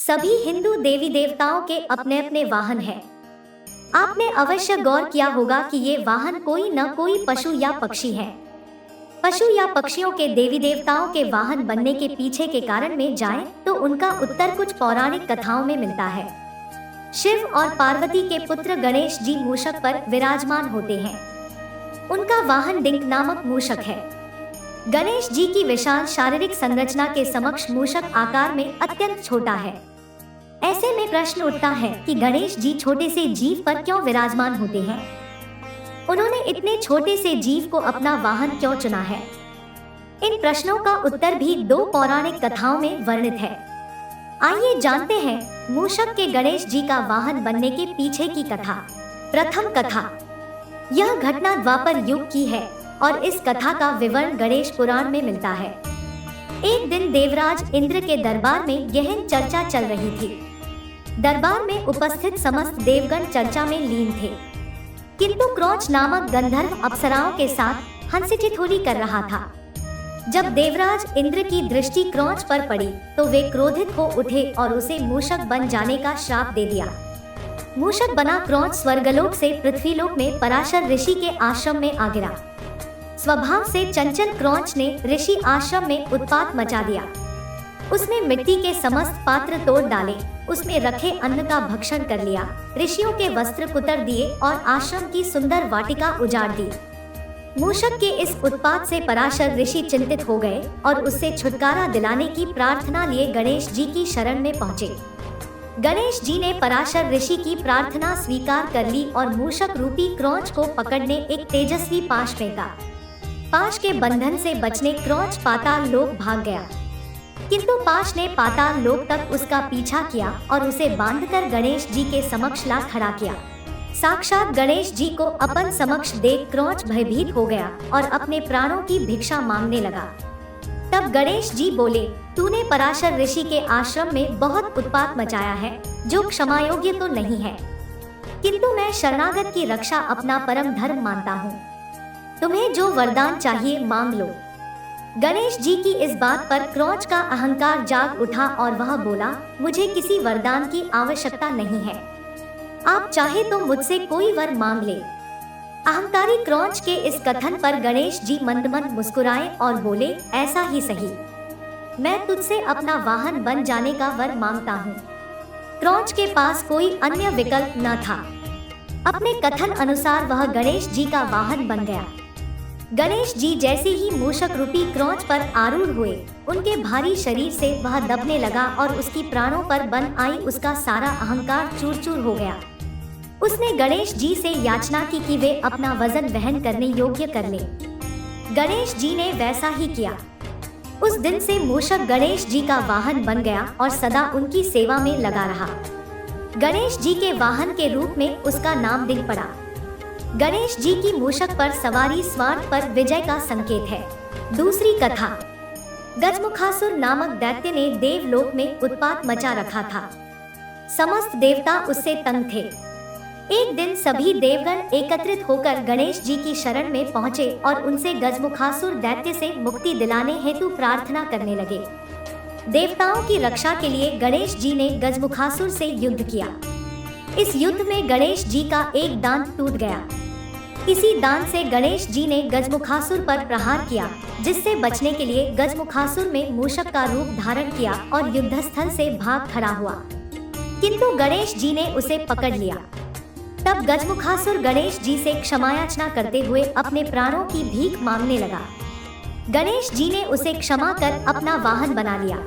सभी हिंदू देवी देवताओं के अपने अपने वाहन हैं। आपने अवश्य गौर किया होगा कि ये वाहन कोई न कोई पशु या पक्षी है। पशु या पक्षियों के देवी देवताओं के वाहन बनने के पीछे के कारण में जाएं तो उनका उत्तर कुछ पौराणिक कथाओं में मिलता है। शिव और पार्वती के पुत्र गणेश जी मूषक पर विराजमान होते हैं। उनका वाहन डिंक नामक मूषक है। गणेश जी की विशाल शारीरिक संरचना के समक्ष मूषक आकार में अत्यंत छोटा है। ऐसे में प्रश्न उठता है कि गणेश जी छोटे से जीव पर क्यों विराजमान होते हैं? उन्होंने इतने छोटे से जीव को अपना वाहन क्यों चुना है? इन प्रश्नों का उत्तर भी दो पौराणिक कथाओं में वर्णित है। आइए जानते हैं मूषक के गणेश जी का वाहन बनने के पीछे की कथा। प्रथम कथा। यह घटना द्वापर युग की है और इस कथा का विवरण गणेश पुराण में मिलता है। एक दिन देवराज इंद्र के दरबार में गहन चर्चा चल रही थी। दरबार में उपस्थित समस्त देवगण चर्चा में लीन थे, किंतु क्रौच नामक गंधर्व अप्सराओं के साथ हंसी-ठिठोली कर रहा था। जब देवराज इंद्र की दृष्टि क्रौच पर पड़ी तो वे क्रोधित हो उठे और उसे मूषक बन जाने का श्राप दे दिया। मूषक बना क्रौच स्वर्गलोक से पृथ्वीलोक में पराशर ऋषि के आश्रम में आ गिरा। स्वभाव से चंचल क्रौच ने ऋषि आश्रम में उत्पात मचा दिया। उसने मिट्टी के समस्त पात्र तोड़ डाले, उसमें रखे अन्न का भक्षण कर लिया, ऋषियों के वस्त्र कुतर दिए और आश्रम की सुंदर वाटिका उजाड़ दी। मूषक के इस उत्पात से पराशर ऋषि चिंतित हो गए और उससे छुटकारा दिलाने की प्रार्थना लिए गणेश जी की शरण में पहुँचे। गणेश जी ने पराशर ऋषि की प्रार्थना स्वीकार कर ली और मूषक रूपी क्रौच को पकड़ने एक तेजस्वी पाश फेंका। पाश के बंधन से बचने क्रौच पाताल लोक भाग गया, किंतु पाश ने पाताल लोक तक उसका पीछा किया और उसे बांधकर गणेश जी के समक्ष ला खड़ा किया। साक्षात गणेश जी को अपन समक्ष देख क्रौच भयभीत हो गया और अपने प्राणों की भिक्षा मांगने लगा। तब गणेश जी बोले, तूने पराशर ऋषि के आश्रम में बहुत उत्पात मचाया है, जो क्षमायोग्य तो नहीं है, किंतु मैं शरणागत की रक्षा अपना परम धर्म मानता हूँ। तुम्हें जो वरदान चाहिए मांग लो। गणेश जी की इस बात पर क्रौच का अहंकार जाग उठा और वह बोला, मुझे किसी वरदान की आवश्यकता नहीं है, आप चाहे तो मुझसे कोई वर मांग ले। अहंकारी क्रौच के इस कथन पर गणेश जी मंद मंद मुस्कुराए और बोले, ऐसा ही सही, मैं तुझसे अपना वाहन बन जाने का वर मांगता हूँ। क्रौच के पास कोई अन्य विकल्प न था। अपने कथन अनुसार वह गणेश जी का वाहन बन गया। गणेश जी जैसे ही मूषक रूपी क्रौच पर आरूढ़ हुए, उनके भारी शरीर से वह दबने लगा और उसकी प्राणों पर बन आई उसका सारा अहंकार चूर चूर हो गया। उसने गणेश जी से याचना की कि वे अपना वजन वहन करने योग्य कर ले। गणेश जी ने वैसा ही किया। उस दिन से मूषक गणेश जी का वाहन बन गया और सदा उनकी सेवा में लगा रहा। गणेश जी के वाहन के रूप में उसका नाम डिंक पड़ा। गणेश जी की मूषक पर सवारी स्वार्थ पर विजय का संकेत है। दूसरी कथा। गजमुखासुर नामक दैत्य ने देवलोक में उत्पात मचा रखा था। समस्त देवता उससे तंग थे। एक दिन सभी देवगण एकत्रित होकर गणेश जी की शरण में पहुंचे और उनसे गजमुखासुर दैत्य से मुक्ति दिलाने हेतु प्रार्थना करने लगे। देवताओं की रक्षा के लिए गणेश जी ने गजमुखासुर से युद्ध किया। इस युद्ध में गणेश जी का एक दांत टूट गया। इसी दांत से गणेश जी ने गजमुखासुर पर प्रहार किया, जिससे बचने के लिए गजमुखासुर में मूषक का रूप धारण किया और युद्धस्थल से भाग खड़ा हुआ, किंतु गणेश जी ने उसे पकड़ लिया। तब गजमुखासुर गणेश जी से क्षमायाचना करते हुए अपने प्राणों की भीख मांगने लगा। गणेश जी ने उसे क्षमा कर अपना वाहन बना लिया।